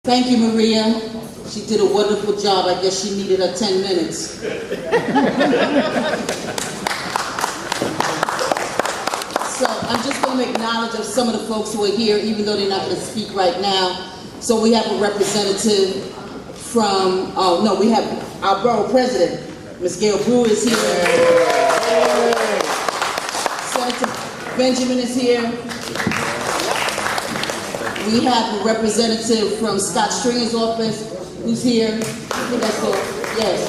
Thank you, Maria. She did a wonderful job. I guess she needed her 10 minutes. So I'm just going to acknowledge of some of the folks who are here, even though they're not going to speak right now. So we have a representative from, we have our borough president, Ms. Gail Brewer is here. Senator Benjamin is here. We have a representative from Scott Stringer's office who's here. I think that's all. Yes.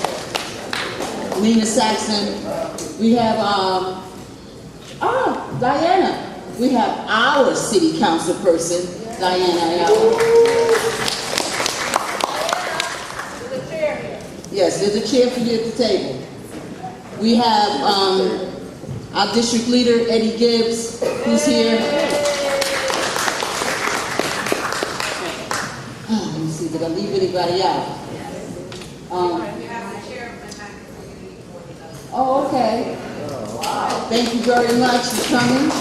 Nina Saxon. We have, Diana. We have our city council person, Diana. There's a chair here. Yes, there's a chair for you at the table. We have our district leader, Eddie Gibbs, who's here. Let me see, did I leave anybody out? Oh, okay. Thank you very much for coming.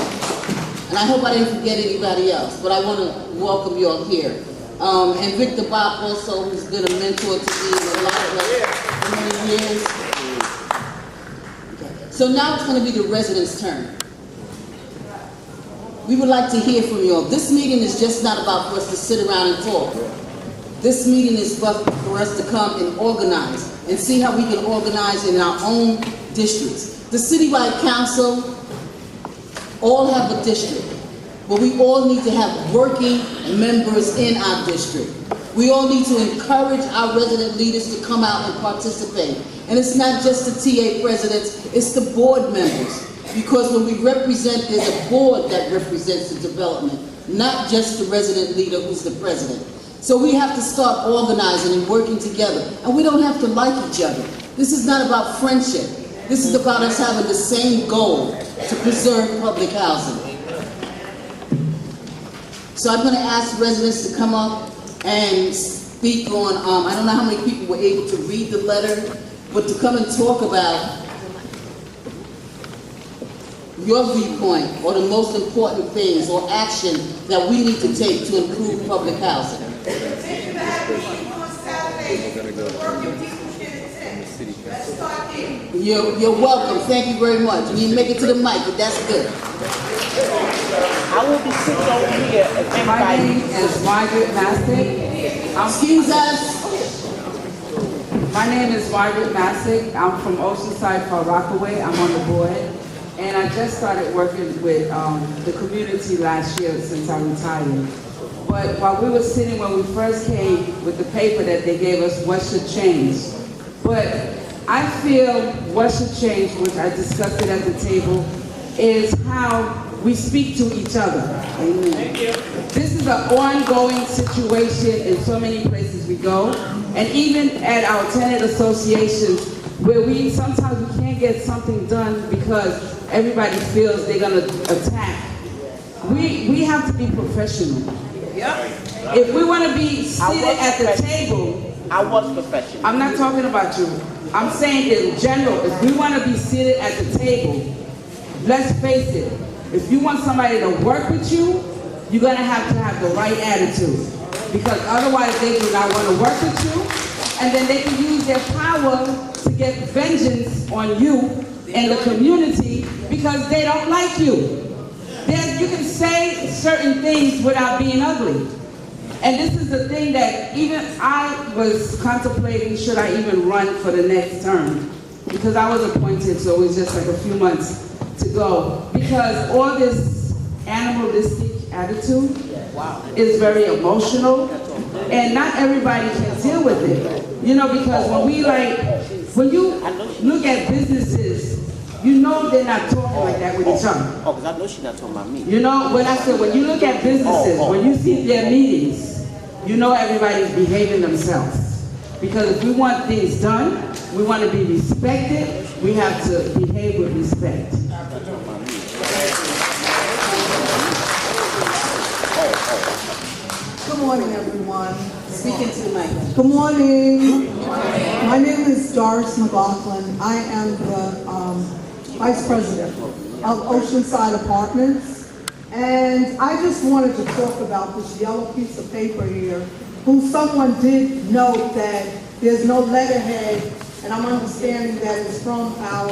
And I hope I didn't forget anybody else, but I want to welcome you all here. And Victor Bob also, who's been a mentor to me in a lot of many years. Okay. So now it's going to be the residents' turn. We would like to hear from you all. This meeting is just not about for us to sit around and talk. This meeting is for us to come and organize and see how we can organize in our own districts. The citywide council all have a district, but we all need to have working members in our district. We all need to encourage our resident leaders to come out and participate. And it's not just the TA presidents, it's the board members. Because when we represent, there's a board that represents the development, not just the resident leader who's the president. So we have to start organizing and working together. And we don't have to like each other. This is not about friendship. This is about us having the same goal to preserve public housing. So I'm going to ask residents to come up and speak on, I don't know how many people were able to read the letter, but to come and talk about your viewpoint or the most important things or action that we need to take to improve public housing. You're welcome. Thank you very much. You need to make it to the mic, but that's good. I will be sitting over here. My name is Margaret Masick. Excuse us. My name is Margaret Masick. I'm from Oceanside, Far Rockaway. I'm on the board. And I just started working with the community last year since I retired. But while we were sitting, when we first came with the paper that they gave us, what should change? But I feel what should change, which I discussed it at the table, is how we speak to each other. Thank you. This is an ongoing situation in so many places we go, and even at our tenant associations, where sometimes we can't get something done because everybody feels they're gonna attack. We have to be professional. Yep. If we want to be seated at the table, I was professional. I'm not talking about you. I'm saying in general, if we want to be seated at the table, let's face it, if you want somebody to work with you, you're going to have the right attitude. Because otherwise they do not want to work with you, and then they can use their power to get vengeance on you and the community because they don't like you. Then you can say certain things without being ugly. And this is the thing that even I was contemplating, should I even run for the next term? Because I was appointed, so it was just like a few months to go. Because all this animalistic attitude is very emotional, and not everybody can deal with it. You know, because when you look at businesses, you know they're not talking like that with each other. Oh, because I know she's not talking about me. You know, when you look at businesses, when you see their meetings, you know everybody's behaving themselves. Because if we want things done, we want to be respected, we have to behave with respect. Good morning, everyone. Speaking to the mic. Good morning. My name is Doris McLaughlin. I am the Vice President of Oceanside Apartments. And I just wanted to talk about this yellow piece of paper here who someone did note that there's no letterhead, and I'm understanding that it's from our,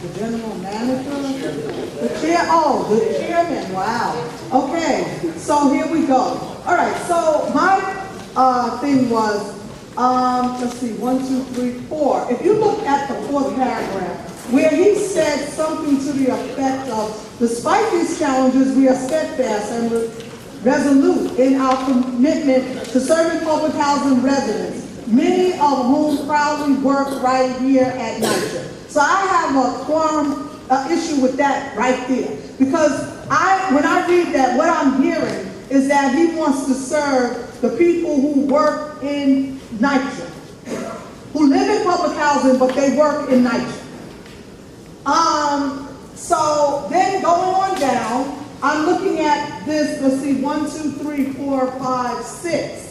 the general manager? The chairman, wow. Okay, so here we go. All right, so my thing was, let's see, 1, 2, 3, 4. If you look at the 4th paragraph, where he said something to the effect of, despite these challenges, we are steadfast and resolute in our commitment to serving public housing residents, many of whom proudly work right here at NYCHA. So I have a quorum issue with that right there. Because when I read that, what I'm hearing is that he wants to serve the people who work in NYCHA, who live in public housing, but they work in NYCHA. So then going on down, I'm looking at this, let's see, 1, 2, 3, 4, 5, 6.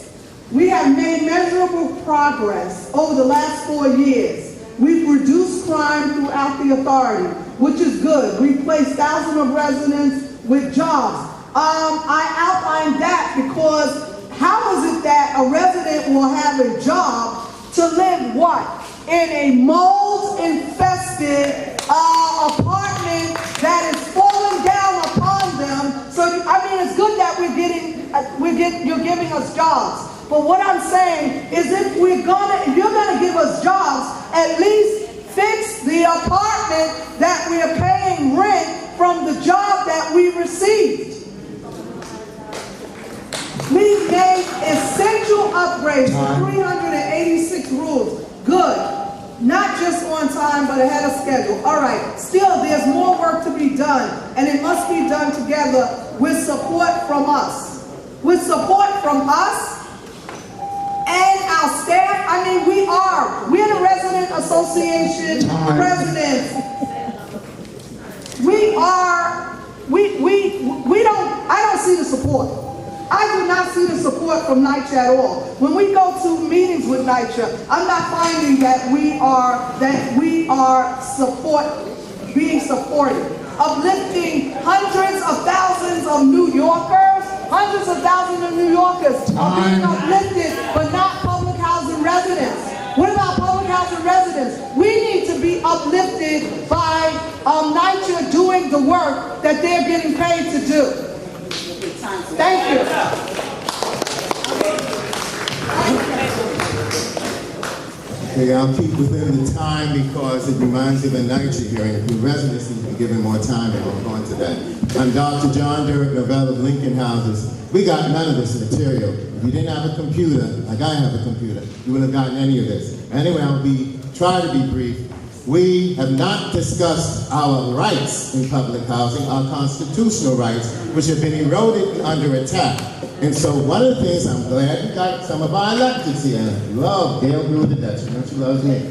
We have made measurable progress over the last 4 years. We've reduced crime throughout the authority, which is good. We've placed thousands of residents with jobs. I outlined that because how is it that a resident will have a job to live what? In a mold-infested apartment that is falling down upon them. So, I mean, it's good that you're giving us jobs. But what I'm saying is if you're gonna give us jobs, at least fix the apartment that we are paying rent from the job that we received. We've made essential upgrades to 386 rules. Good. Not just on time, but ahead of schedule. All right. Still, there's more work to be done, and it must be done together with support from us. With support from us and our staff. I mean, we're the Resident Association presidents. I don't see the support. I do not see the support from NYCHA at all. When we go to meetings with NYCHA, I'm not finding that we are being supported. Uplifting hundreds of thousands of New Yorkers, hundreds of thousands of New Yorkers are being uplifted, but not public housing residents. What about public housing residents? We need to be uplifted by NYCHA doing the work that they're getting paid to do. Thank you. Okay, I'll keep within the time because it reminds me of a NYCHA hearing. The residents need to be given more time and I'll go on to that. I'm Dr. John Derek Novell of Lincoln Houses. We got none of this material. If you didn't have a computer, like I have a computer, you wouldn't have gotten any of this. Anyway, try to be brief. We have not discussed our rights in public housing, our constitutional rights, which have been eroded and under attack. And so one of the things, I'm glad we got some of our electeds here. I love Gail Brewer to death. You know she loves me.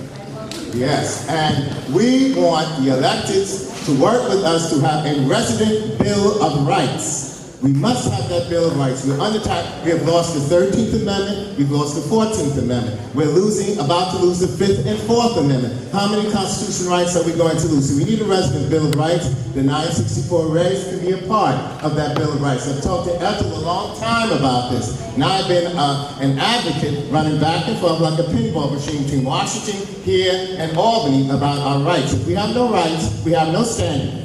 Yes, and we want the electeds to work with us to have a resident Bill of Rights. We must have that Bill of Rights. We're under attack. We have lost the 13th Amendment. We've lost the 14th Amendment. We're about to lose the 5th and 4th Amendment. How many constitutional rights are we going to lose? So we need a resident Bill of Rights. The 964 Rays can be a part of that Bill of Rights. I've talked to Ethel a long time about this. Now I've been an advocate running back and forth like a pinball machine between Washington, here, and Albany about our rights. If we have no rights, we have no standing.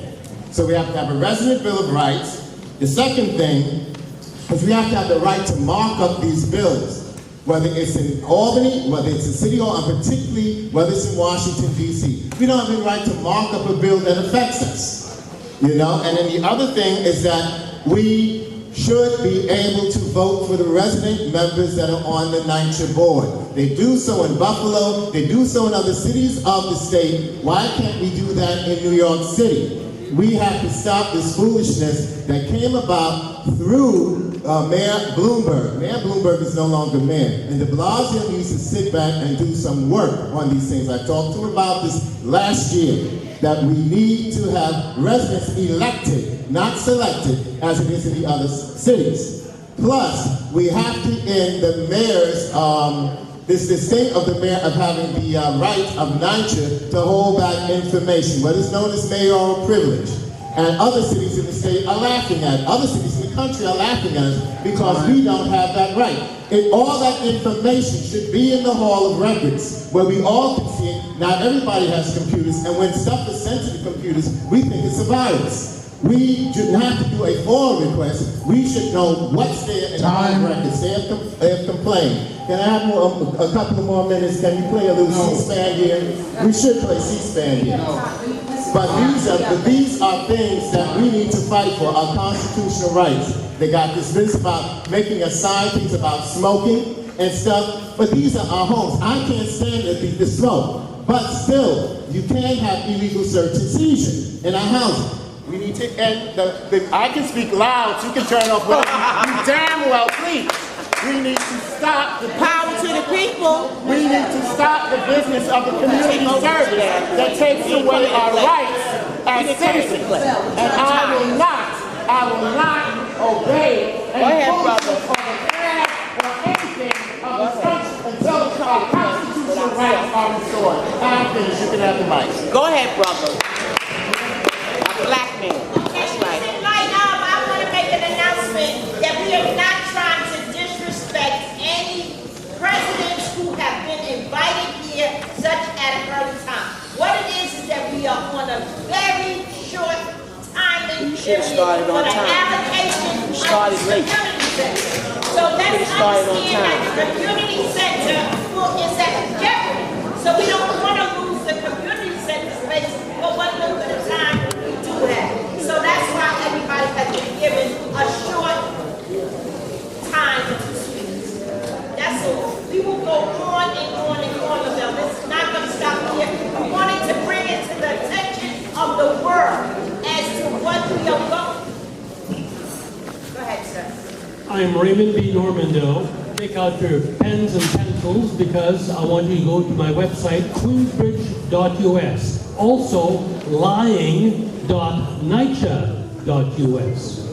So we have to have a resident Bill of Rights. The second thing is we have to have the right to mark up these bills, whether it's in Albany, whether it's in City Hall, and particularly whether it's in Washington, D.C. We don't have any right to mark up a bill that affects us, you know? And then the other thing is that we should be able to vote for the resident members that are on the NYCHA board. They do so in Buffalo, they do so in other cities of the state. Why can't we do that in New York City? We have to stop this foolishness that came about through Mayor Bloomberg. Mayor Bloomberg is no longer mayor. And de Blasio needs to sit back and do some work on these things. I talked to him about this last year, that we need to have residents elected, not selected, as it is in the other cities. Plus, we have to end the mayor's this thing of the mayor of having the right of NYCHA to hold back information, what is known as mayoral privilege. And other cities in the state are laughing at it. Other cities in the country are laughing at us because we don't have that right. And all that information should be in the Hall of Records where we all can see it. Not everybody has computers, and when stuff is sent to the computers, we think it's a virus. We shouldn't have to do a FOIA request. We should know what's there in the Hall of Records. They have complained. Can I have a couple of more minutes? Can you play a little C-SPAN here? We should play C-SPAN here. But these are things that we need to fight for, our constitutional rights. They got this business about making us sign things about smoking and stuff, but these are our homes. I can't stand the smoke, but still, you can't have illegal search and seizure in our houses. We need to end I can speak loud, you can turn off whatever you damn well please. We need to stop the Power to the people. We need to stop the business of the community service that takes away our rights as citizens. And I will not obey any rules or the flag or anything of this country until our constitutional rights are restored. I'm finished. You can have the mic. Go ahead, brother. A black man. That's right. I want to make an announcement that we are not trying to disrespect any presidents who have been invited here such at an early time. What it is that we are on a very short timing period for the allocation of the community center. So let's understand that the community center is at jeopardy. So we don't want to lose the community center space for one little bit of time we do that. So that's why everybody has been given a short time to speak. That's all. We will go on and on and on with them. This is not going to stop here. We wanted to bring it to the attention of the world as to what we are going. Go ahead, sir. I'm Raymond B. Normando. Take out your pens and pencils because I want you to go to my website, queensbridge.us. Also, lying.NYCHA.us.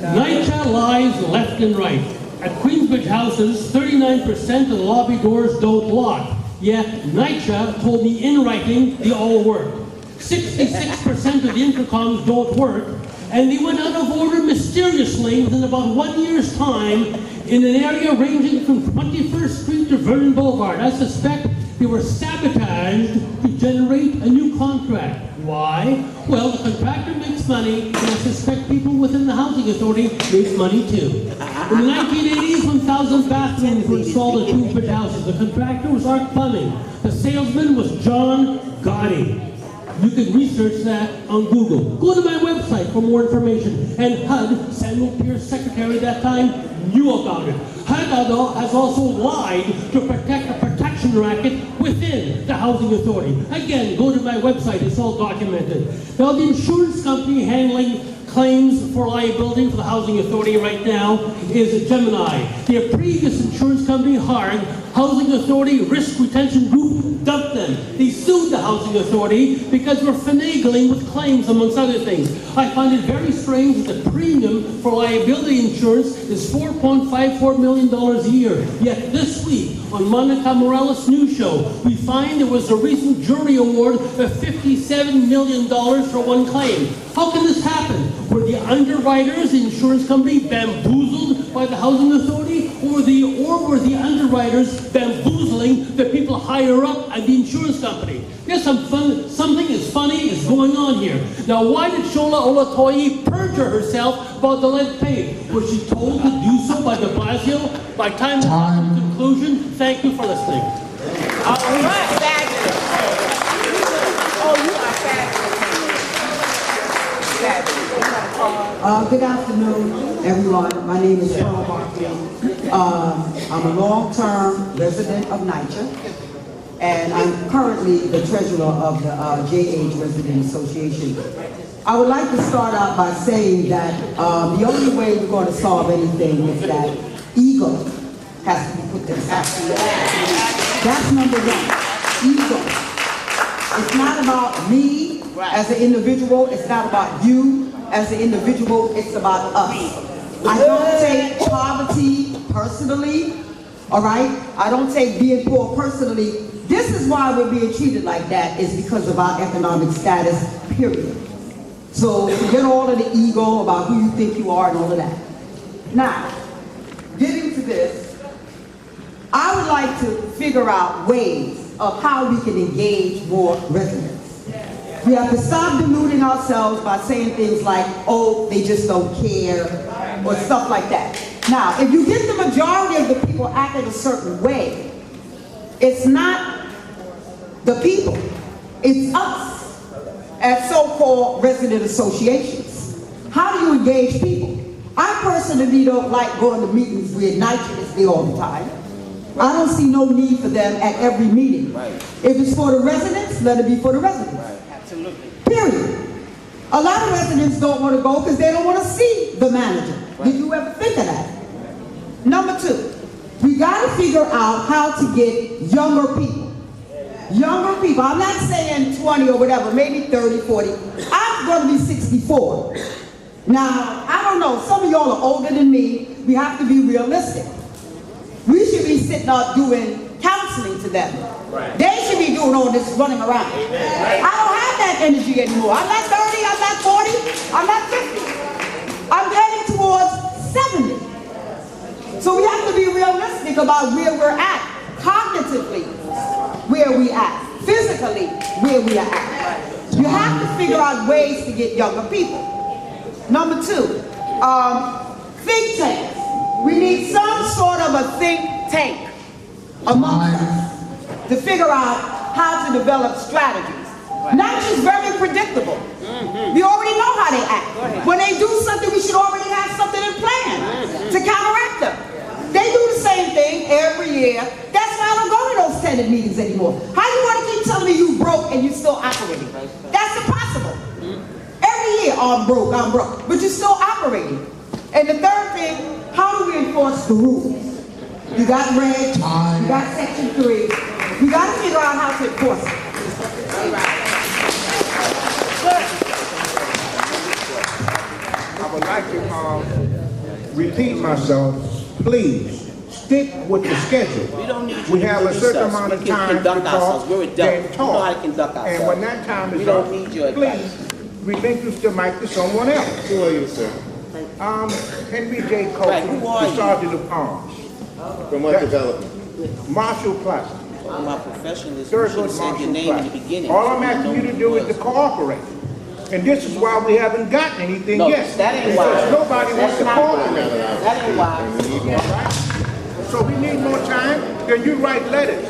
NYCHA lies left and right. At Queensbridge houses, 39% of the lobby doors don't lock. Yet NYCHA told me in writing they all work. 66% of the intercoms don't work. And they went out of order mysteriously within about 1 year's time in an area ranging from 21st Street to Vernon Boulevard. I suspect they were sabotaged to generate a new contract. Why? Well, the contractor makes money, and I suspect people within the Housing Authority make money too. In the 1980s, 1,000 bathrooms were installed at Queensbridge houses. The contractor was Arc Plumbing. The salesman was John Gotti. You can research that on Google. Go to my website for more information. And HUD, Samuel Pierce, secretary at that time, knew about it. HUD has also lied to protect a protection racket within the Housing Authority. Again, go to my website. It's all documented. Now, the insurance company handling claims for liability for the Housing Authority right now is Gemini. Their previous insurance company, HARG, Housing Authority Risk Retention Group, dumped them. They sued the Housing Authority because we're finagling with claims, amongst other things. I find it very strange that the premium for liability insurance is $4.54 million a year. Yet this week, on Monica Morales' news show, we find there was a recent jury award of $57 million for one claim. How can this happen? Were the underwriters, the insurance company, bamboozled by the Housing Authority? Or were the underwriters bamboozling the people higher up at the insurance company? There's something as funny is going on here. Now, why did Shola Olatoye perjure herself about the lead paint? Was she told to do so by de Blasio? By time of the conclusion, thank you for listening. All right, fabulous. Oh, you are fabulous. Good afternoon, everyone. My name is Pearl Barkley. I'm a long-term resident of NYCHA, and I'm currently the treasurer of the JH Resident Association. I would like to start out by saying that the only way we're going to solve anything is that ego has to be put to the side. That's number one, ego. It's not about me as an individual. It's not about you as an individual. It's about us. I don't take poverty personally, all right? I don't take being poor personally. This is why we're being treated like that, is because of our economic status, period. So forget all of the ego about who you think you are and all of that. Now, getting to this, I would like to figure out ways of how we can engage more residents. We have to stop deluding ourselves by saying things like, oh, they just don't care, or stuff like that. Now, if you get the majority of the people acting a certain way, it's not the people, it's us as so-called resident associations. How do you engage people? I personally don't like going to meetings where NYCHA is there all the time. I don't see no need for them at every meeting. Right. If it's for the residents, let it be for the residents. Absolutely. Period. A lot of residents don't want to go because they don't want to see the manager. Did you ever think of that? Number two, we got to figure out how to get younger people. Younger people, I'm not saying 20 or whatever, maybe 30, 40. I'm going to be 64. Now, I don't know, some of y'all are older than me. We have to be realistic. We should be sitting up doing counseling to them. Right. They should be doing all this running around. Right. I don't have that energy anymore. I'm not 30, I'm not 40, I'm not 50. I'm heading towards 70. So we have to be realistic about where we're at, cognitively, where we at, physically, where we are at. You have to figure out ways to get younger people. Number two, think tanks. We need some sort of a think tank amongst us to figure out how to develop strategies. Not just very predictable. We already know how they act. When they do something, we should already have something in plan to counteract them. They do the same thing every year. That's why I don't go to those tenant meetings anymore. How you want to keep telling me you broke and you still operating? That's impossible. Every year, oh, I'm broke, but you're still operating. And the third thing, how do we enforce the rules? You got regs, you got section 3. We got to figure out how to enforce it. I would like to repeat myself. Please stick with the schedule. We don't need you We to have a police certain us. amount We of can time to conduct ourselves. talk We're adults. and We know how to talk. conduct And ourselves. when that time is We don't up, need your advice. please relinquish the mic to someone else. Who are you, sir? Henry J. Copeland, Right, who are the you? Sergeant of Arms, From what development? Marshall Plaza, Talking about professionalism, you Third should have Hood said your Marshall name in the Plaza. beginning. All I'm asking you to do is to cooperate. And this is why we haven't gotten anything No, yet. that ain't why. Because nobody wants to That's not why. cooperate. That ain't why. So we need more time, then you write letters.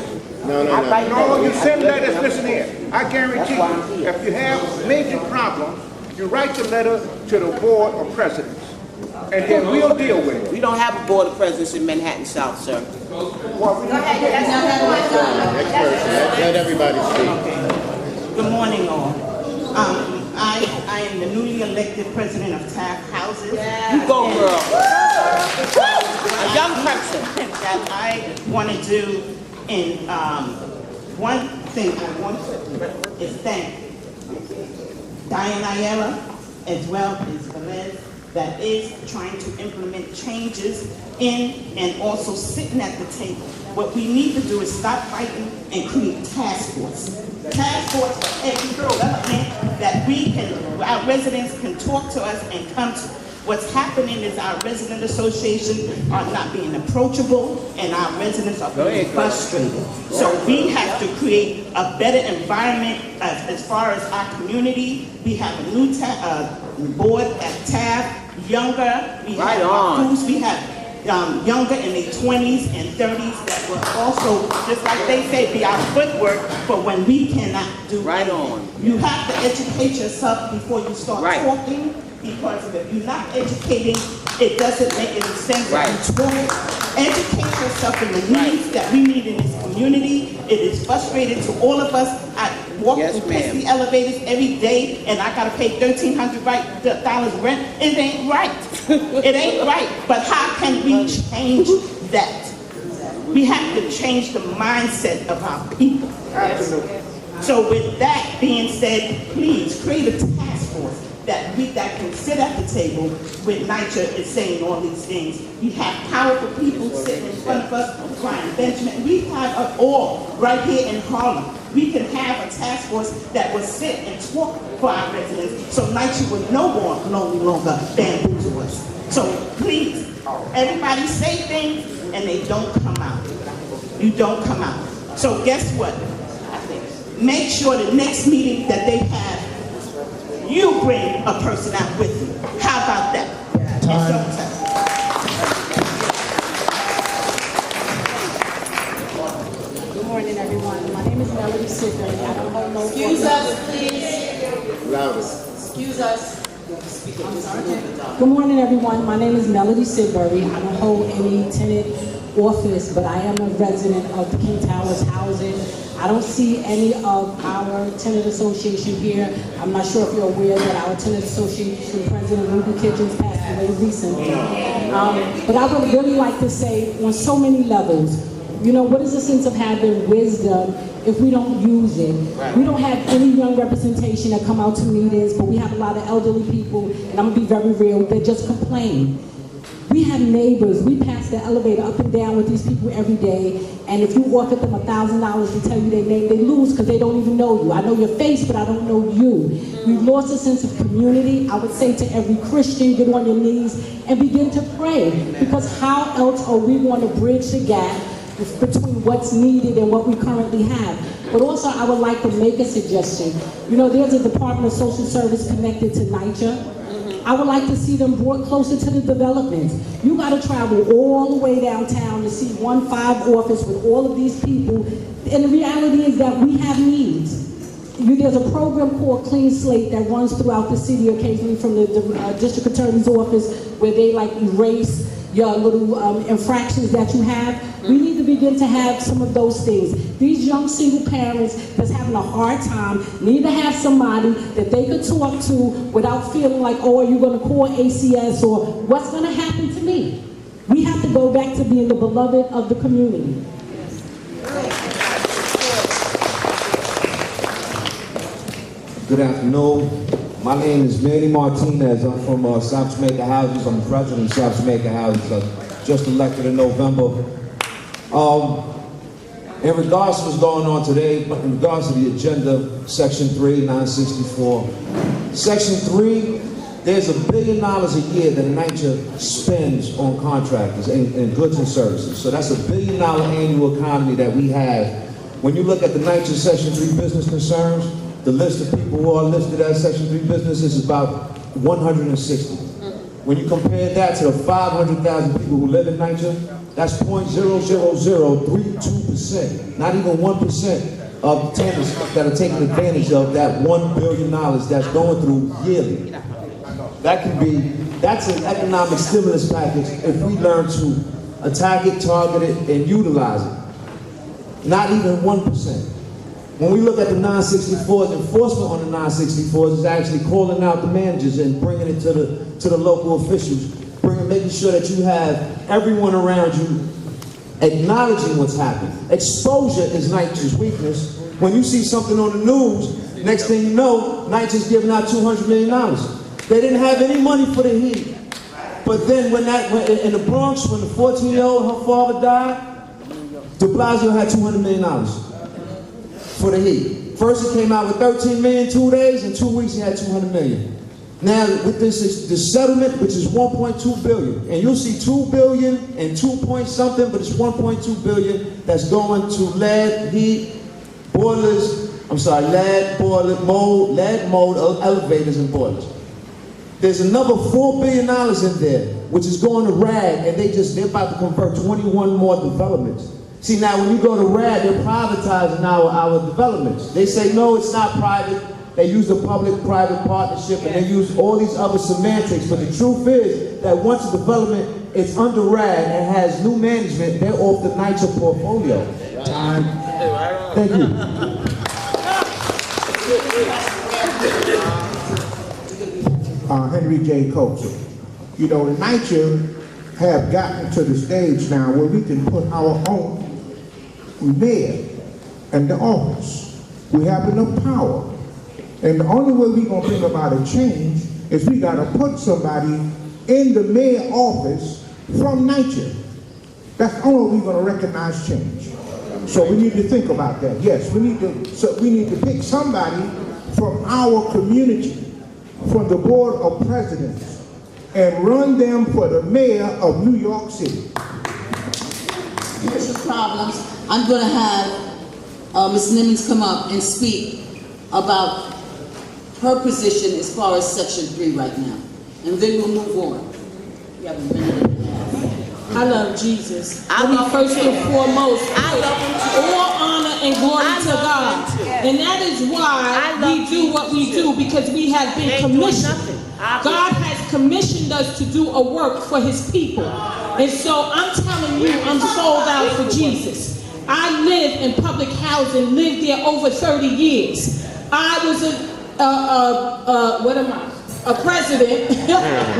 No. No, you send letters, listen here. I guarantee That's why I'm you, here. if you have major problems, you write the letter to the board of presidents. And then we'll deal with it. We don't have a board of presidents in Manhattan South, sir. Next person, let everybody speak. Good morning, all. I am the newly elected president of Taft Houses. You go, girl. A young person. That I want to do, and one thing I want to is thank Diane Ayala as well as Velez that is trying to implement changes in and also sitting at the table. What we need to do is stop fighting and create task force. Task force for every development that we can, our residents can talk to us and come to. What's happening is our resident association are not being approachable and our residents are being frustrated. So we have to create a better environment as far as our community. We have a new board at Taft, younger. We Right have on. recruits. We have younger in their 20s and 30s that will also, just like they say, be our footwork for when we cannot do Right anything. on. You have to educate yourself before you start Right. talking, because if you're not educating, it doesn't make any sense Right. that you talk. Educate yourself in the needs that we need in this community. It is frustrating to all of us. I walk Yes, through ma'am. Pixie elevators every day and I gotta pay $1,300 rent. It ain't right. It ain't right. But how can we change that? We have to change the mindset of our people. Absolutely. So with that being said, please create a task force. that can sit at the table when NYCHA is saying all these things. We have powerful people sitting in front of us, Brian Benjamin. We have it all right here in Harlem. We can have a task force that will sit and talk for our residents, so NYCHA will no longer bamboozle us. So please, everybody say things and they don't come out. You don't come out. So guess what? Make sure the next meeting that they have, you bring a person out with you. How about that? Good morning, everyone. My name is Melody Sidbury. I don't hold no. Excuse us, please. Loudest. Excuse us. Good morning, everyone. My name is Melody Sidbury. I don't hold any tenant office, but I am a resident of the King Towers housing. I don't see any of our tenant association here. I'm not sure if you're aware that our tenant association president, Ruby Kitchens, passed away recently. But I would really like to say, on so many levels, you know, what is the sense of having wisdom if we don't use it? We don't have any young representation that come out to meetings, but we have a lot of elderly people, and I'm gonna be very real, that just complain. We have neighbors, we pass the elevator up and down with these people every day, and if you offer them $1,000 to tell you their name, they lose because they don't even know you. I know your face, but I don't know you. We've lost a sense of community. I would say to every Christian, get on your knees and begin to pray, because how else are we going to bridge the gap between what's needed and what we currently have? But also, I would like to make a suggestion. You know, there's a Department of Social Service connected to NYCHA. I would like to see them brought closer to the developments. You got to travel all the way downtown to see 1-5 office with all of these people. And the reality is that we have needs. There's a program called Clean Slate that runs throughout the city, occasionally from the district attorney's office, where they like erase your little infractions that you have. We need to begin to have some of those things. These young single parents that's having a hard time need to have somebody that they could talk to without feeling like, oh, are you going to call ACS, or what's going to happen to me? We have to go back to being the beloved of the community. Good afternoon. My name is Manny Martinez. I'm from South Jamaica Houses. I'm the president of South Jamaica Houses. Just elected in November. In regards to what's going on today, in regards to the agenda, Section 3, 964. Section 3, there's $1 billion a year that NYCHA spends on contractors and goods and services. So that's $1 billion annual economy that we have. When you look at the NYCHA Section 3 business concerns, the list of people who are listed as Section 3 businesses is about 160. When you compare that to the 500,000 people who live in NYCHA, that's 0.00032%, not even 1% of tenants that are taking advantage of that $1 billion that's going through yearly. That's an economic stimulus package if we learn to attack it, target it, and utilize it. Not even 1%. When we look at the 964s, enforcement on the 964s is actually calling out the managers and bringing it to the local officials, making sure that you have everyone around you acknowledging what's happening. Exposure is NYCHA's weakness. When you see something on the news, next thing you know, NYCHA's giving out $200 million. They didn't have any money for the heat. But then when in the Bronx, when the 14-year-old, her father died, de Blasio had $200 million for the heat. First he came out with $13 million 2 days, in 2 weeks he had $200 million. Now with this settlement, which is $1.2 billion, and you'll see $2 billion and 2 point something, but it's $1.2 billion that's going to lead, mold, elevators and boilers. There's another $4 billion in there, which is going to RAD, and they're about to convert 21 more developments. See, now when you go to RAD, they're privatizing our developments. They say, no, it's not private. They use the public-private partnership, and they use all these other semantics. But the truth is that once a development is under RAD and has new management, they're off the NYCHA portfolio. Time. Thank you. Henry J. Coates. You know, NYCHA have gotten to the stage now where we can put our own mayor in the office. We have enough power. And the only way we're going to bring about a change is we gotta put somebody in the mayor office from NYCHA. That's the only way we're gonna recognize change. So we need to think about that. Yes, we need to pick somebody from our community, from the board of presidents, and run them for the mayor of New York City. Here's the problems. I'm going to have Ms. Nimmons come up and speak about her position as far as Section 3 right now. And then we'll move on. We have a minute and a half. I love Jesus. First and foremost, all honor and glory to God. And that is why we do what we do, because we have been commissioned. God has commissioned us to do a work for his people. And so I'm telling you, I'm sold out for Jesus. I live in public housing, lived there over 30 years. I was a president,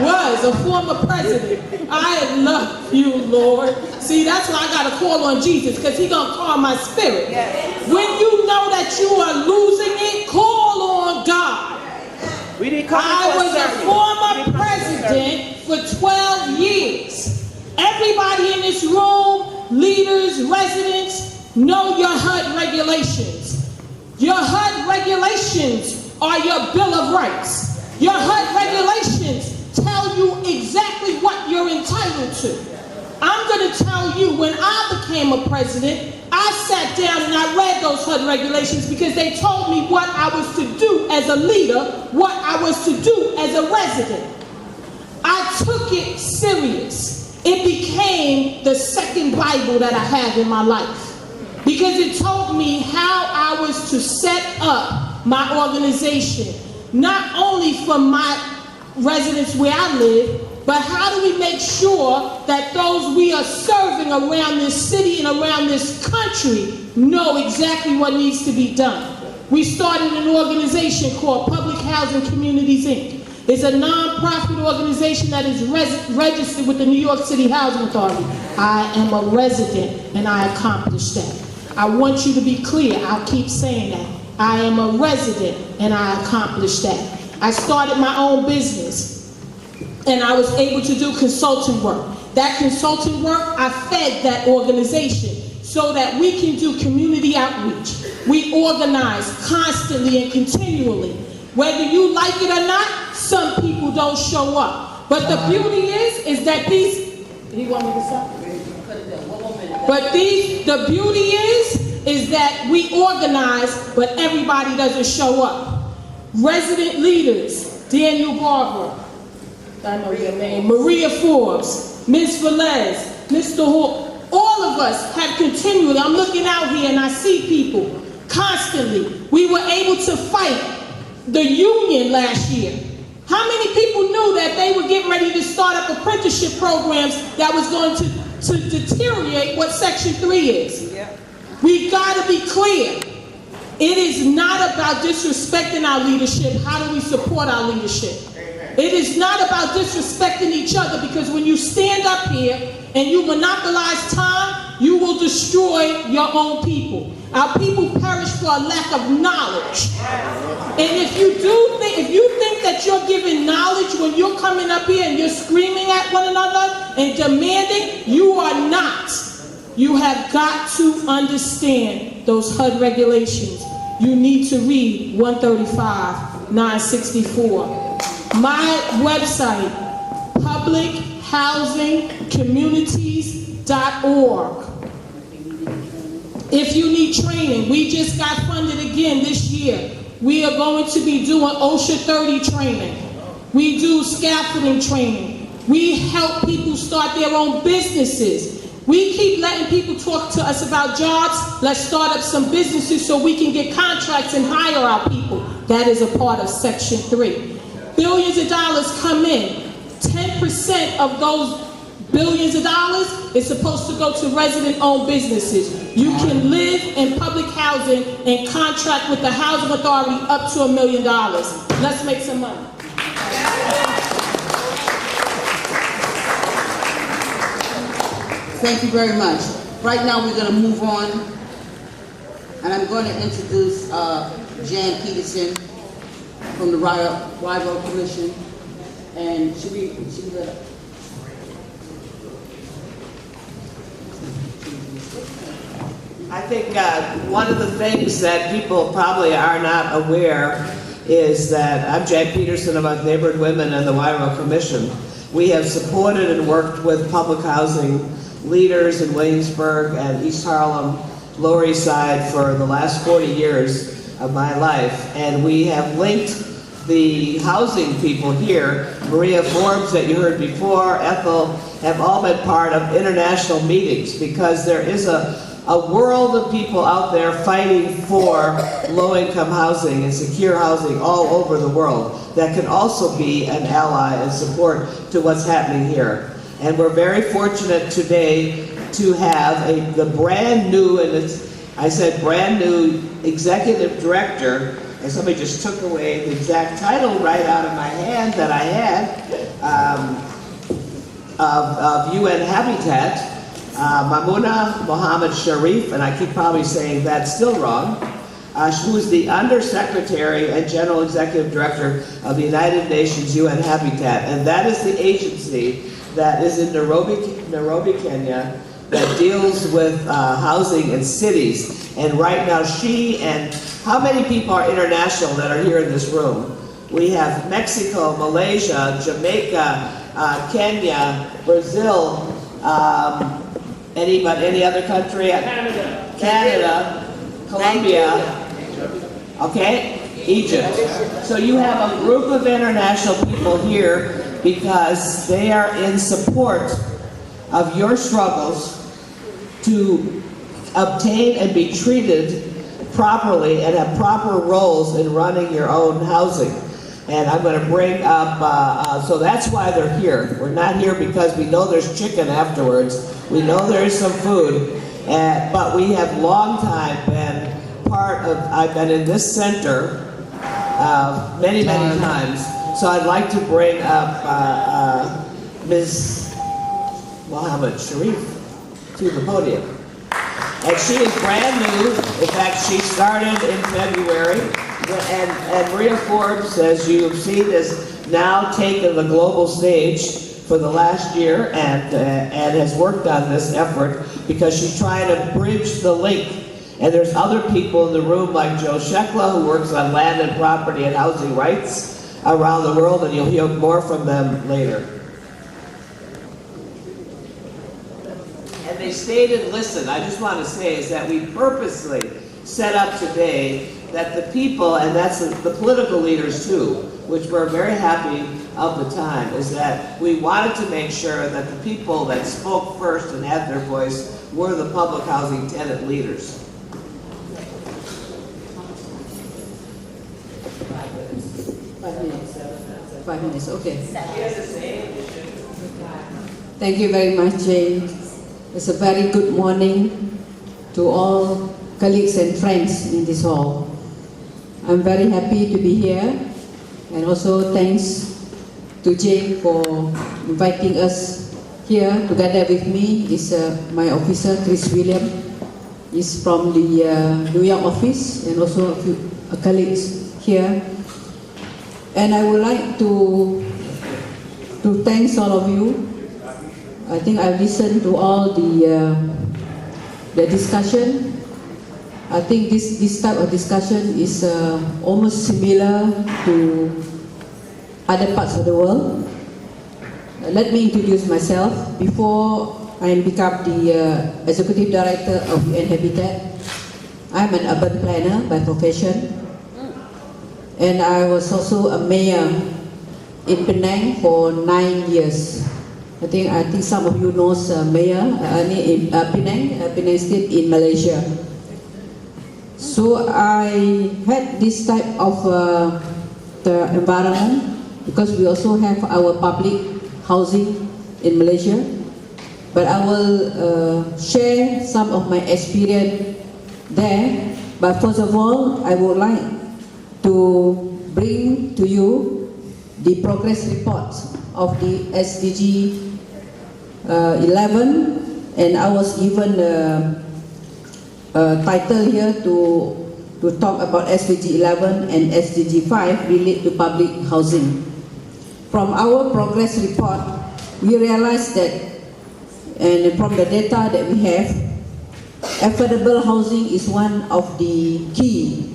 was a former president. I love you, Lord. See, that's why I got to call on Jesus, because he's going to calm my spirit. When you know that you are losing it, call on God. I was a former president for 12 years. Everybody in this room, leaders, residents, know your HUD regulations. Your HUD regulations are your Bill of Rights. Your HUD regulations tell you exactly what you're entitled to. I'm going to tell you, when I became a president, I sat down and I read those HUD regulations because they told me what I was to do as a leader, what I was to do as a resident. I took it serious. It became the second Bible that I have in my life, because it told me how I was to set up my organization, not only for my residents where I live, but how do we make sure that those we are serving around this city and around this country know exactly what needs to be done. We started an organization called Public Housing Communities, Inc. It's a non-profit organization that is registered with the New York City Housing Authority. I am a resident and I accomplished that. I want you to be clear. I'll keep saying that. I am a resident and I accomplished that. I started my own business and I was able to do consulting work. That consulting work, I fed that organization so that we can do community outreach. We organize constantly and continually. Whether you like it or not, some people don't show up. But the beauty is that these, he want me to stop? But the beauty is that we organize, but everybody doesn't show up. Resident leaders, Daniel Barber, I know your name, Maria Forbes, Ms. Velez, Mr. Hall, all of us have continually, I'm looking out here and I see people constantly. We were able to fight the union last year. How many people knew that they were getting ready to start up apprenticeship programs that was going to deteriorate what Section 3 is? Yeah. We gotta be clear. It is not about disrespecting our leadership. How do we support our leadership? Amen. It is not about disrespecting each other, because when you stand up here and you monopolize time, you will destroy your own people. Our people perish for a lack of knowledge. And if you think that you're giving knowledge when you're coming up here and you're screaming at one another and demanding, you are not. You have got to understand those HUD regulations. You need to read 135, 964. My website, publichousingcommunities.org. If you need training, we just got funded again this year. We are going to be doing OSHA 30 training. We do scaffolding training. We help people start their own businesses. We keep letting people talk to us about jobs. Let's start up some businesses so we can get contracts and hire our people. That is a part of Section 3. Billions of dollars come in. 10% of those billions of dollars is supposed to go to resident-owned businesses. You can live in public housing and contract with the housing authority up to $1 million. Let's make some money. Thank you very much. Right now we're going to move on, and I'm going to introduce Jan Peterson from the YVO Commission. And should we let up? I think one of the things that people probably are not aware is that I'm Jack Peterson about Neighborhood Women and the Wairau Commission. We have supported and worked with public housing leaders in Williamsburg and East Harlem, Lower East Side for the last 40 years of my life. And we have linked the housing people here, Maria Forbes that you heard before, Ethel, have all been part of international meetings because there is a world of people out there fighting for low-income housing and secure housing all over the world that can also be an ally and support to what's happening here. And we're very fortunate today to have the brand new, and I said brand new executive director, and somebody just took away the exact title right out of my hand that I had, of UN Habitat, Mamouna Mohammed Sharif, and I keep probably saying that still wrong, who is the Undersecretary and General Executive Director of the United Nations UN Habitat. And that is the agency that is in Nairobi, Kenya, that deals with housing in cities. And right now she and how many people are international that are here in this room? We have Mexico, Malaysia, Jamaica, Kenya, Brazil, any other country? Canada, Colombia, okay, Egypt. So you have a group of international people here because they are in support of your struggles to obtain and be treated properly and have proper roles in running your own housing. And I'm going to bring up, so that's why they're here. We're not here because we know there's chicken afterwards. We know there's some food, but we have long time been part of, I've been in this center many times. So I'd like to bring up Ms. Mohammed Sharif to the podium. And she is brand new. In fact, she started in February. And Maria Forbes, as you have seen, has now taken the global stage for the last year and has worked on this effort because she's trying to bridge the link. And there's other people in the room like Joe Shekla, who works on land and property and housing rights around the world, and you'll hear more from them later. And they stayed and listened. I just want to say is that we purposely set up today that the people, and that's the political leaders too, which we're very happy of the time, is that we wanted to make sure that the people that spoke first and had their voice were the public housing tenant leaders. 5 minutes. 5 minutes, okay. Thank you very much, Jane. It's a very good morning to all colleagues and friends in this hall. I'm very happy to be here, and also thanks to Jane for inviting us here. Together with me is my officer, Chris William. He's from the New York office, and also a few colleagues here. And I would like to thank all of you. I think I've listened to all the discussion. I think this type of discussion is almost similar to other parts of the world. Let me introduce myself. Before I become the Executive Director of UN Habitat, I'm an urban planner by profession. And I was also a mayor in Penang for 9 years. I think some of you know Mayor in Penang State in Malaysia. So I had this type of the environment because we also have our public housing in Malaysia. But I will share some of my experience there. But first of all, I would like to bring to you the progress report of the SDG 11, and I was given title here to talk about SDG 11 and SDG 5 relate to public housing. from our progress report, we realized that, and from the data that we have, affordable housing is one of the key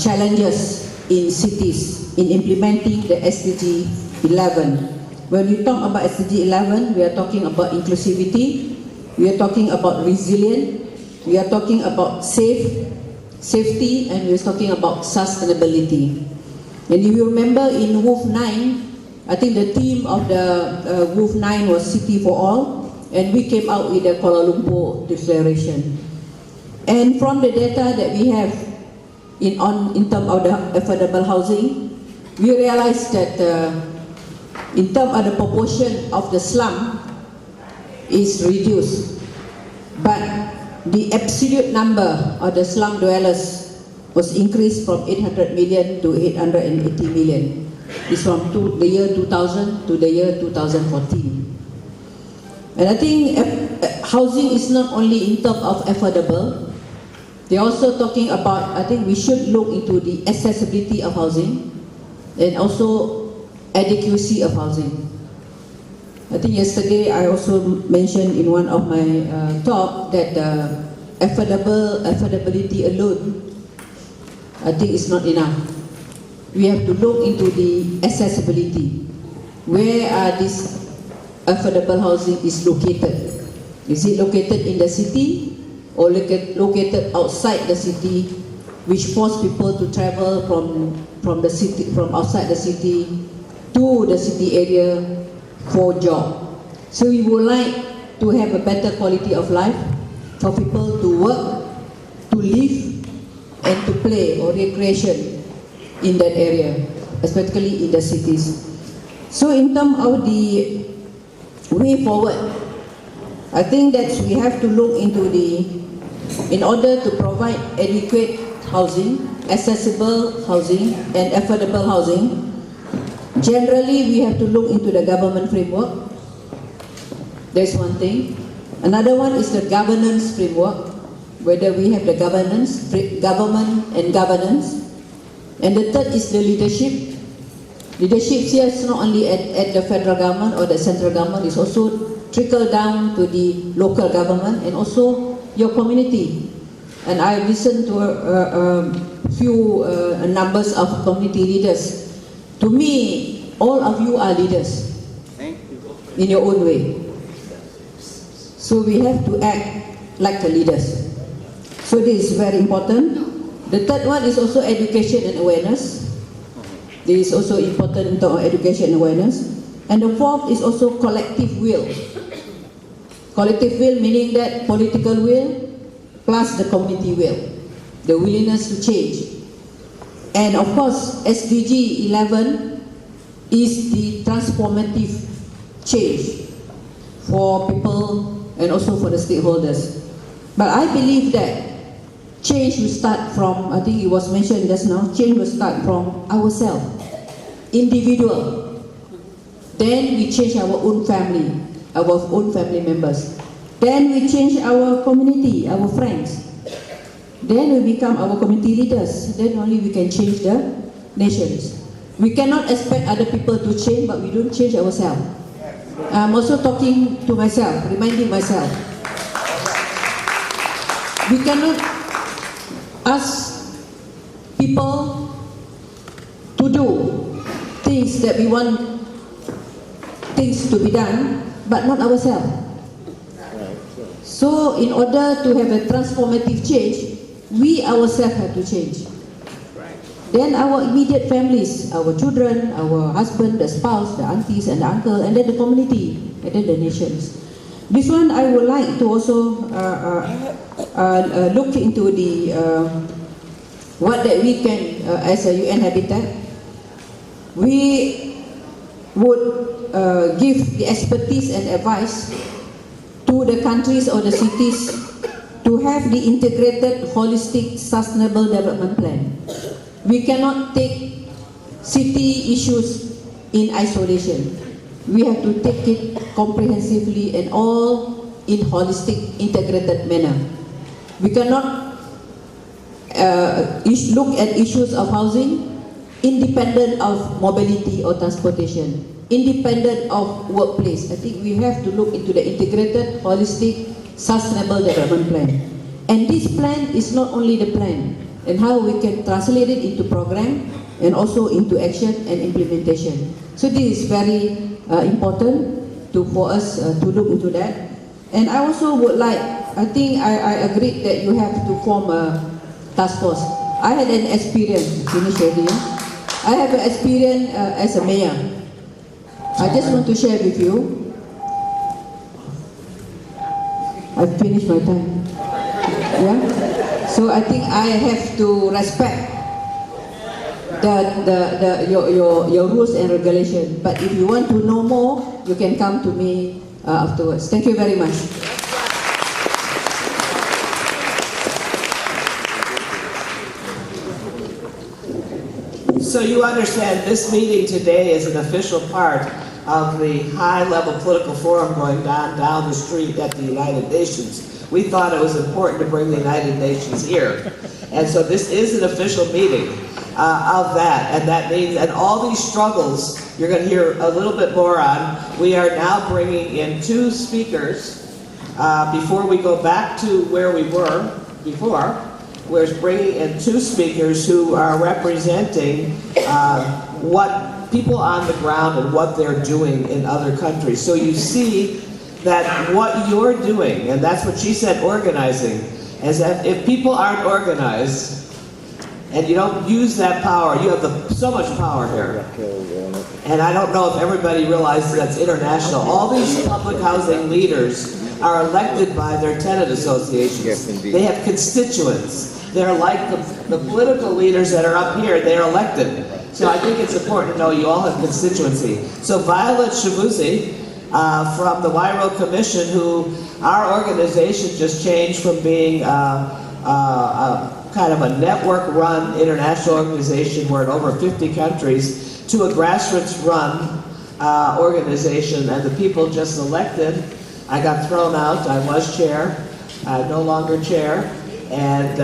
challenges in cities in implementing the SDG 11. When we talk about SDG 11, we are talking about inclusivity, we are talking about resilience, we are talking about safety, and we are talking about sustainability. And if you remember in WOF 9, I think the theme of the WOF 9 was City for All, and we came out with the Kuala Lumpur Declaration. And from the data that we have in terms of the affordable housing, we realized that in terms of the proportion of the slum is reduced, but the absolute number of the slum dwellers was increased from 800 million to 880 million. It's from the year 2000 to the year 2014. And I think housing is not only in terms of affordable, they're also talking about, I think we should look into the accessibility of housing and also adequacy of housing. I think yesterday I also mentioned in one of my talk that affordability alone, I think is not enough. We have to look into the accessibility. Where are these affordable housing is located? Is it located in the city or located outside the city, which force people to travel from the city, from outside the city to the city area for job? So we would like to have a better quality of life for people to work, to live, and to play or recreation in that area, especially in the cities. So in terms of the way forward, I think that we have to look into in order to provide adequate housing, accessible housing, and affordable housing, generally we have to look into the government framework. That's one thing. Another one is the governance framework, whether we have the government and governance. And the third is the leadership. Leadership here is not only at the federal government or the central government, it's also trickle down to the local government and also your community. And I listened to a few numbers of community leaders. To me, all of you are leaders in your own way. So we have to act like the leaders. So this is very important. The third one is also education and awareness. This is also important in terms of education and awareness. And the fourth is also collective will. Collective will meaning that political will plus the community will, the willingness to change. And of course, SDG 11 is the transformative change for people and also for the stakeholders. But I believe that change will start from, I think it was mentioned just now, change will start from ourselves, individual. Then we change our own family, our own family members. Then we change our community, our friends. Then we become our community leaders. Then only we can change the nations. We cannot expect other people to change, but we don't change ourselves. I'm also talking to myself, reminding myself. We cannot ask people to do things that we want things to be done, but not ourselves. So in order to have a transformative change, we ourselves have to change. Then our immediate families, our children, our husband, the spouse, the aunties and the uncle, and then the community, and then the nations. This one I would like to also look into the what that we can, as a UN Habitat, we would give the expertise and advice to the countries or the cities to have the integrated, holistic, sustainable development plan. We cannot take city issues in isolation. We have to take it comprehensively and all in holistic, integrated manner. We cannot look at issues of housing independent of mobility or transportation, independent of workplace. I think we have to look into the integrated, holistic, sustainable development plan. And this plan is not only the plan, and how we can translate it into program and also into action and implementation. So this is very important for us to look into that. And I also would like, I think I agree that you have to form a task force. I had an experience, finish earlier. I have an experience as a mayor. I just want to share with you. I've finished my time. Yeah? So I think I have to respect your rules and regulations. But if you want to know more, you can come to me afterwards. Thank you very much. So you understand this meeting today is an official part of the high-level political forum going down the street at the United Nations. We thought it was important to bring the United Nations here. And so this is an official meeting of that. And that means, and all these struggles, you're going to hear a little bit more on. We are now bringing in 2 speakers before we go back to where we were before. We're bringing in 2 speakers who are representing what people on the ground and what they're doing in other countries. So you see that what you're doing, and that's what she said, organizing, is that if people aren't organized and you don't use that power, you have so much power here. And I don't know if everybody realizes that's international. All these public housing leaders are elected by their tenant associations. They have constituents. They're like the political leaders that are up here, they're elected. So I think it's important to know you all have constituency. So Violet Shabuzi from the Wairo Commission, who our organization just changed from being kind of a network-run international organization, we're in over 50 countries, to a grassroots-run organization, and the people just elected. I got thrown out, I was chair, no longer chair, and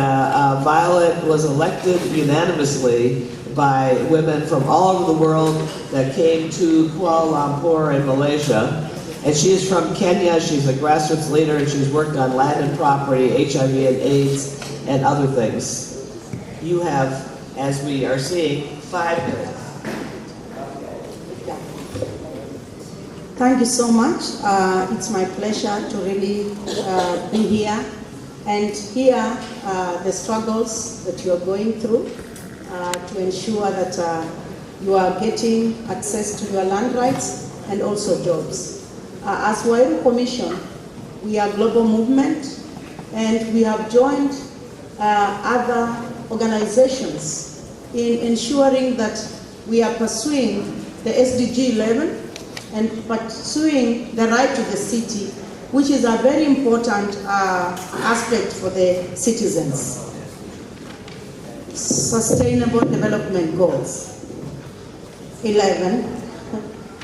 Violet was elected unanimously by women from all over the world that came to Kuala Lumpur in Malaysia. And she is from Kenya, she's a grassroots leader, and she's worked on land and property, HIV and AIDS, and other things. You have, as we are seeing, 5 minutes. Thank you so much. It's my pleasure to really be here and hear the struggles that you are going through to ensure that you are getting access to your land rights and also jobs. As Wairo Commission, we are a global movement, and we have joined other organizations in ensuring that we are pursuing the SDG 11 and pursuing the right to the city, which is a very important aspect for the citizens. Sustainable Development Goals 11.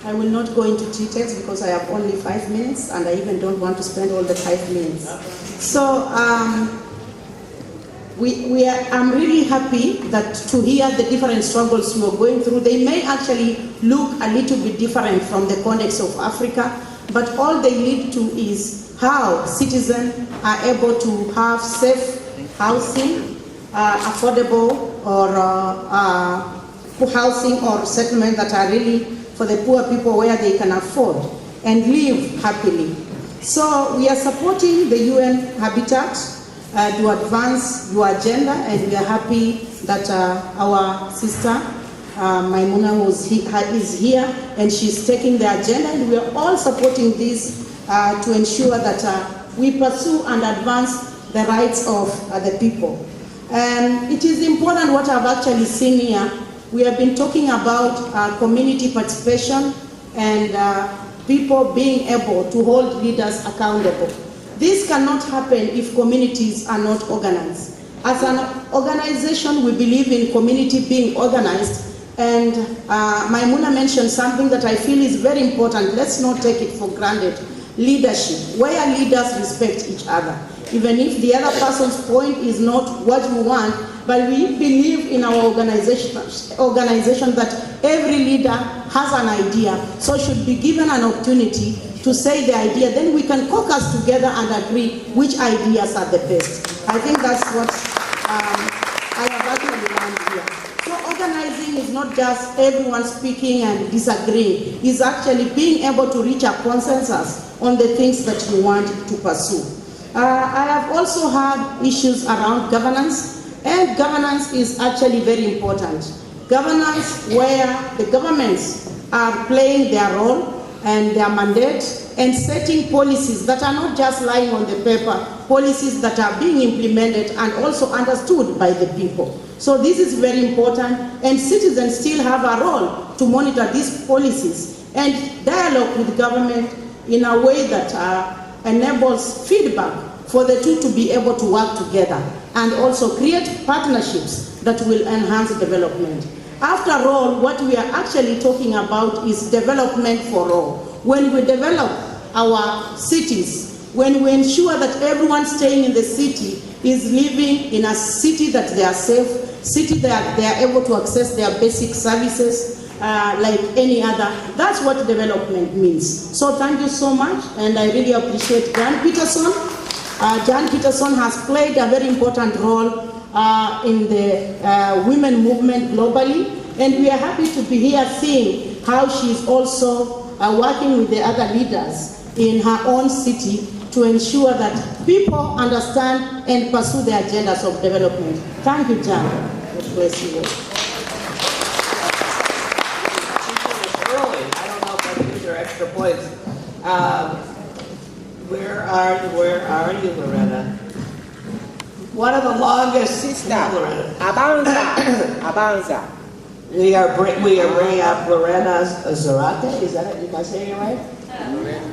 I will not go into details because I have only 5 minutes, and I even don't want to spend all the 5 minutes. So I'm really happy that to hear the different struggles you are going through. They may actually look a little bit different from the context of Africa, but all they lead to is how citizens are able to have safe housing, affordable or housing or settlement that are really for the poor people where they can afford and live happily. So we are supporting the UN Habitat to advance your agenda, and we are happy that our sister Maimuna is here, and she's taking the agenda, and we are all supporting this to ensure that we pursue and advance the rights of the people. And it is important what I've actually seen here. We have been talking about community participation and people being able to hold leaders accountable. This cannot happen if communities are not organized. As an organization, we believe in community being organized, and Maimuna mentioned something that I feel is very important. Let's not take it for granted. Leadership, where leaders respect each other. Even if the other person's point is not what you want, but we believe in our organization that every leader has an idea, so should be given an opportunity to say the idea, then we can caucus together and agree which ideas are the best. I think that's what I have actually learned here. So organizing is not just everyone speaking and disagreeing, it's actually being able to reach a consensus on the things that you want to pursue. I have also had issues around governance, and governance is actually very important. Governance where the governments are playing their role and their mandate and setting policies that are not just lying on the paper, policies that are being implemented and also understood by the people. So this is very important, and citizens still have a role to monitor these policies and dialogue with government in a way that enables feedback for the two to be able to work together and also create partnerships that will enhance development. After all, what we are actually talking about is development for all. When we develop our cities, when we ensure that everyone staying in the city is living in a city that they are safe, city that they are able to access their basic services like any other, that's what development means. So thank you so much, and I really appreciate Jan Peterson. Jan Peterson has played a very important role in the women movement globally, and we are happy to be here seeing how she is also working with the other leaders in her own city to ensure that people understand and pursue the agendas of development. Thank you, Jan. God bless you all. Early. I don't know if I can use your extra points. Where are you, Loretta? One of the longest, Sister, Loretta. Abanza. We are bringing up Lorena Zarate. Is that it? Am I saying it right?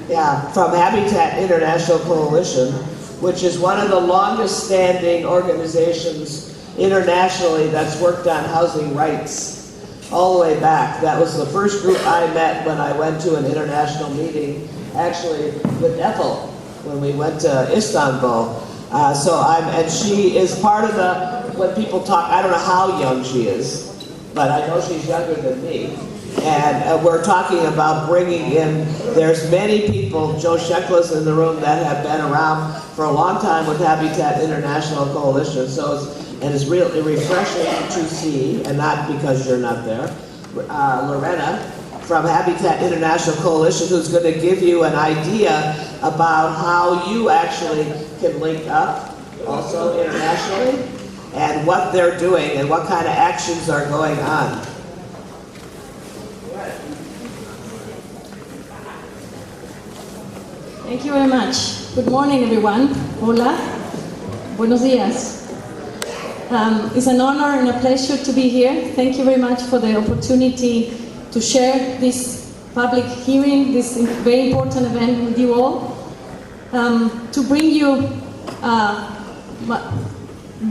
Yeah, from Habitat International Coalition, which is one of the longest standing organizations internationally that's worked on housing rights all the way back. That was the first group I met when I went to an international meeting, actually with Ethel, when we went to Istanbul. And she is part of the, when people talk, I don't know how young she is, but I know she's younger than me. And we're talking about bringing in, there's many people, Joe Shekla's in the room, that have been around for a long time with Habitat International Coalition. So it's really refreshing to see, and not because you're not there, Loretta from Habitat International Coalition, who's going to give you an idea about how you actually can link up also internationally, and what they're doing and what kind of actions are going on. Thank you very much. Good morning, everyone. Hola. Buenos dias. It's an honor and a pleasure to be here. Thank you very much for the opportunity to share this public hearing, this very important event with you all, to bring you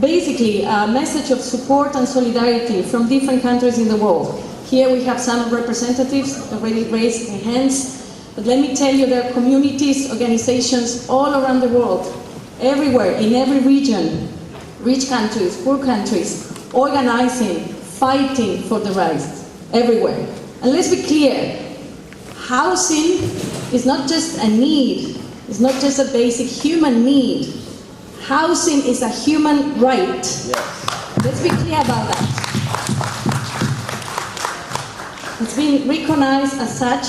basically a message of support and solidarity from different countries in the world. Here we have some representatives already raised their hands, but let me tell you, there are communities, organizations all around the world, everywhere, in every region, rich countries, poor countries, organizing, fighting for the rights, everywhere. And let's be clear, housing is not just a need, it's not just a basic human need. Housing is a human right. Yes. Let's be clear about that. It's been recognized as such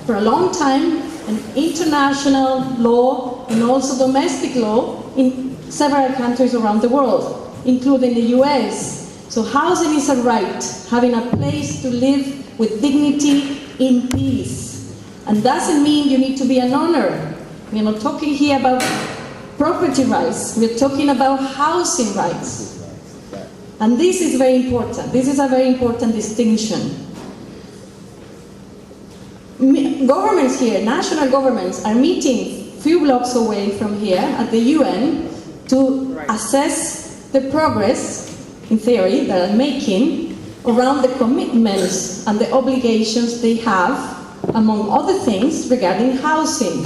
for a long time, in international law and also domestic law in several countries around the world, including the US. So housing is a right, having a place to live with dignity in peace. And doesn't mean you need to be an owner. We're not talking here about property rights, we're talking about housing rights. And this is very important. This is a very important distinction. Governments here, national governments, are meeting a few blocks away from here at the UN to assess the progress, in theory, that are making around the commitments and the obligations they have, among other things, regarding housing.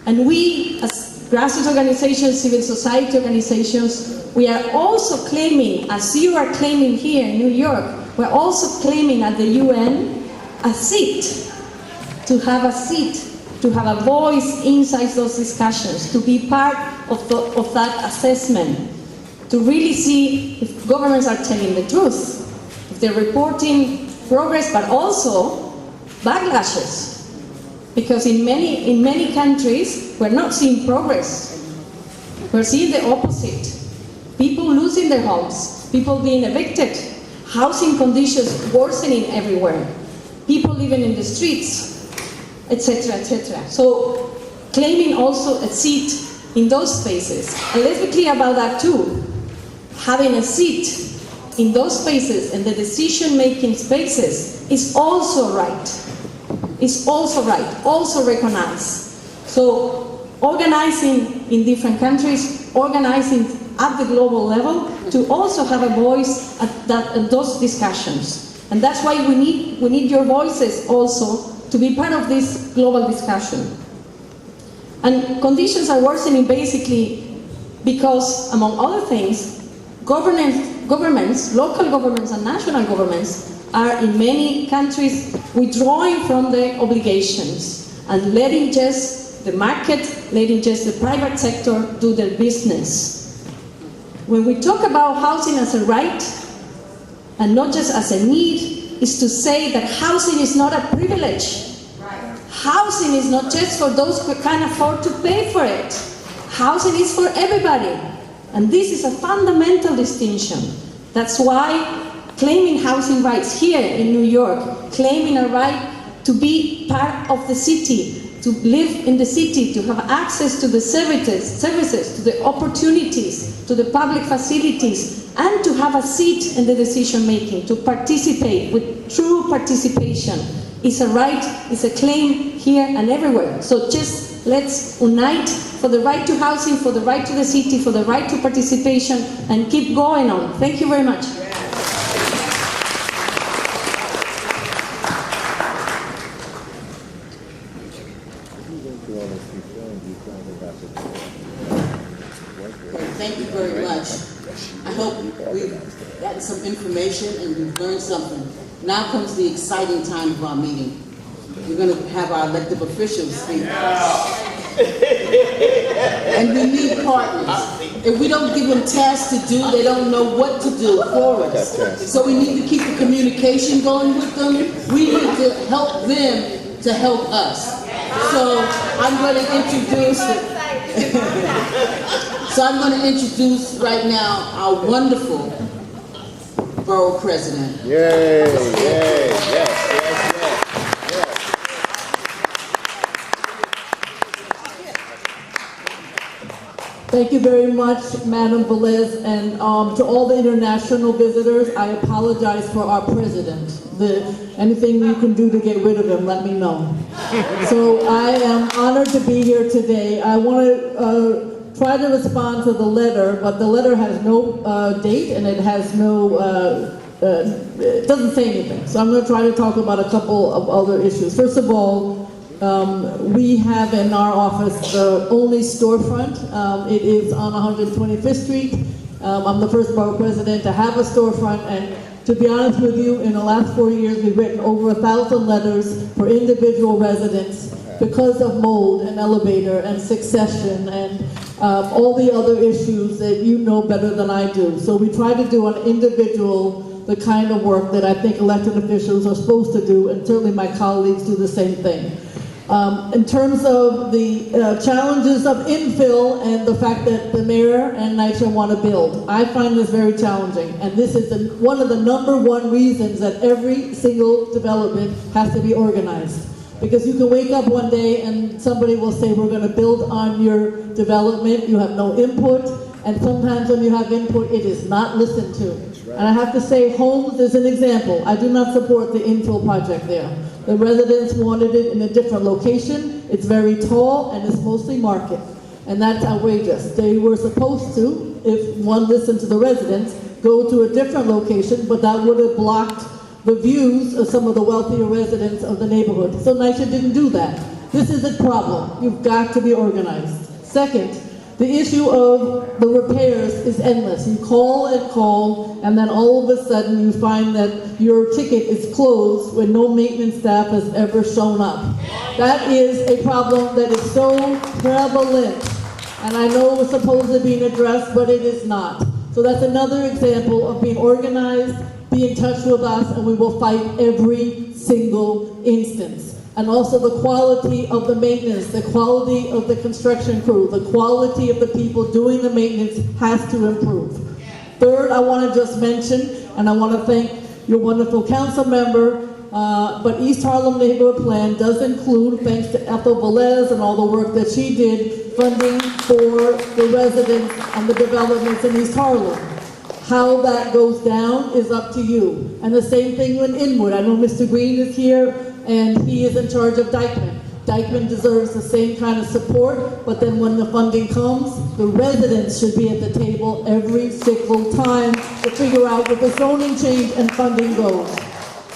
And we, as grassroots organizations, civil society organizations, we are also claiming, as you are claiming here in New York, we're also claiming at the UN a seat, to have a seat, to have a voice inside those discussions, to be part of that assessment, to really see if governments are telling the truth, if they're reporting progress, but also backlashes. Because in many countries, we're not seeing progress. We're seeing the opposite. People losing their homes, people being evicted, housing conditions worsening everywhere, people living in the streets, etc., etc. So claiming also a seat in those spaces. And let's be clear about that too. Having a seat in those spaces and the decision-making spaces is also right. Is also right, also recognized. So organizing in different countries, organizing at the global level to also have a voice at those discussions. And that's why we need your voices also to be part of this global discussion. And conditions are worsening basically because, among other things, governments, local governments and national governments are in many countries withdrawing from their obligations and letting just the market, letting just the private sector do their business. When we talk about housing as a right and not just as a need, is to say that housing is not a privilege. Housing is not just for those who can afford to pay for it. Housing is for everybody. And this is a fundamental distinction. That's why claiming housing rights here in New York, claiming a right to be part of the city, to live in the city, to have access to the services, to the opportunities, to the public facilities, and to have a seat in the decision making, to participate with true participation is a right, is a claim here and everywhere. So just let's unite for the right to housing, for the right to the city, for the right to participation, and keep going on. Thank you very much. Thank you very much. I hope we've gotten some information and we've learned something. Now comes the exciting time of our meeting. We're going to have our elected officials speak. And we need partners. If we don't give them tasks to do, they don't know what to do for us. So we need to keep the communication going with them. We need to help them to help us. So I'm going to introduce right now our wonderful borough president. Yay, yay, yes, yes, yes. Thank you very much, Madam Velez, and to all the international visitors, I apologize for our president. Anything you can do to get rid of him, let me know. So I am honored to be here today. I want to try to respond to the letter, but the letter has no date and it has no, it doesn't say anything. So I'm going to try to talk about a couple of other issues. First of all, we have in our office the only storefront. It is on 125th Street. I'm the first borough president to have a storefront, and to be honest with you, in the last 4 years, we've written over 1,000 letters for individual residents because of mold and elevator and succession and all the other issues that you know better than I do. So we try to do on individual the kind of work that I think elected officials are supposed to do, and certainly my colleagues do the same thing. In terms of the challenges of infill and the fact that the mayor and NYCHA want to build, I find this very challenging. And this is one of the #1 reasons that every single development has to be organized. Because you can wake up one day and somebody will say, we're going to build on your development, you have no input, and sometimes when you have input, it is not listened to. And I have to say, Holmes is an example. I do not support the infill project there. The residents wanted it in a different location. It's very tall and it's mostly market. And that's outrageous. They were supposed to, if one listened to the residents, go to a different location, but that would have blocked the views of some of the wealthier residents of the neighborhood. So NYCHA didn't do that. This is a problem. You've got to be organized. Second, the issue of the repairs is endless. You call and call, and then all of a sudden you find that your ticket is closed when no maintenance staff has ever shown up. That is a problem that is so prevalent, and I know it's supposed to be addressed, but it is not. So that's another example of being organized, be in touch with us, and we will fight every single instance. And also the quality of the maintenance, the quality of the construction crew, the quality of the people doing the maintenance has to improve. Third, I want to just mention, and I want to thank your wonderful council member, but East Harlem Neighborhood Plan does include, thanks to Ethel Velez and all the work that she did, funding for the residents and the developments in East Harlem. How that goes down is up to you. And the same thing in Inwood. I know Mr. Green is here, and he is in charge of Dykeman. Dykeman deserves the same kind of support, but then when the funding comes, the residents should be at the table every single time to figure out what the zoning change and funding goes.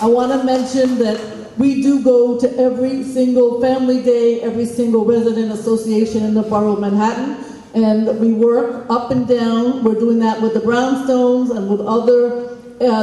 I want to mention that we do go to every single family day, every single resident association in the borough of Manhattan, and we work up and down. We're doing that with the brownstones and with other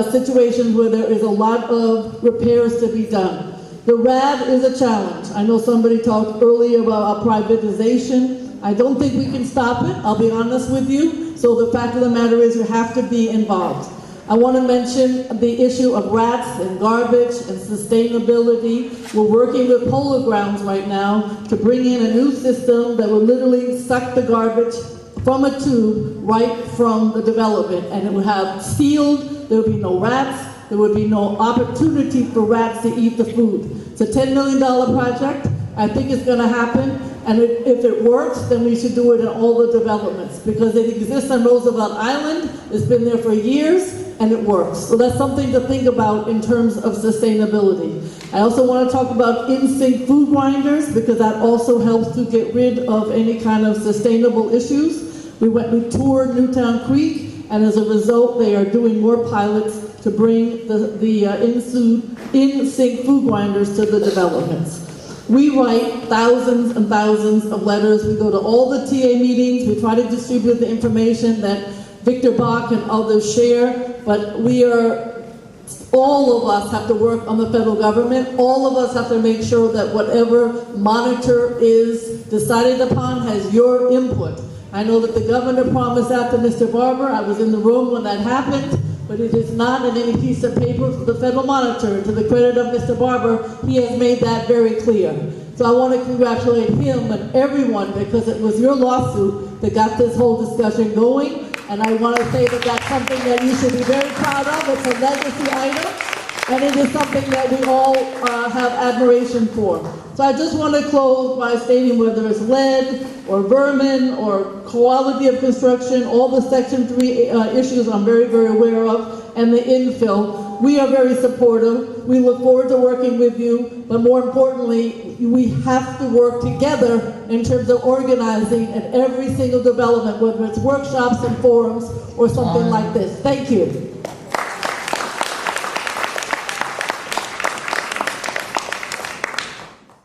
situations where there is a lot of repairs to be done. The RAD is a challenge. I know somebody talked earlier about privatization. I don't think we can stop it, I'll be honest with you. So the fact of the matter is you have to be involved. I want to mention the issue of rats and garbage and sustainability. We're working with Polo Grounds right now to bring in a new system that will literally suck the garbage from a tube right from the development, and it will have sealed, there will be no rats, there would be no opportunity for rats to eat the food. It's a $10 million project. I think it's going to happen, and if it works, then we should do it in all the developments, because it exists on Roosevelt Island, it's been there for years, and it works. So that's something to think about in terms of sustainability. I also want to talk about in-sync food grinders, because that also helps to get rid of any kind of sustainable issues. We toured Newtown Creek, and as a result, they are doing more pilots to bring the in-sync food grinders to the developments. We write thousands and thousands of letters. We go to all the TA meetings. We try to distribute the information that Victor Bach and others share, but all of us have to work on the federal government. All of us have to make sure that whatever monitor is decided upon has your input. I know that the governor promised that to Mr. Barber. I was in the room when that happened, but it is not in any piece of paper for the federal monitor. To the credit of Mr. Barber, he has made that very clear. So I want to congratulate him and everyone, because it was your lawsuit that got this whole discussion going. And I want to say that that's something that you should be very proud of. It's a legacy item, and it is something that we all have admiration for. So I just want to close by stating, whether it's lead or vermin or quality of construction, all the Section 3 issues I'm very, very aware of, and the infill, we are very supportive. We look forward to working with you, but more importantly, we have to work together in terms of organizing at every single development, whether it's workshops and forums or something like this. Thank you.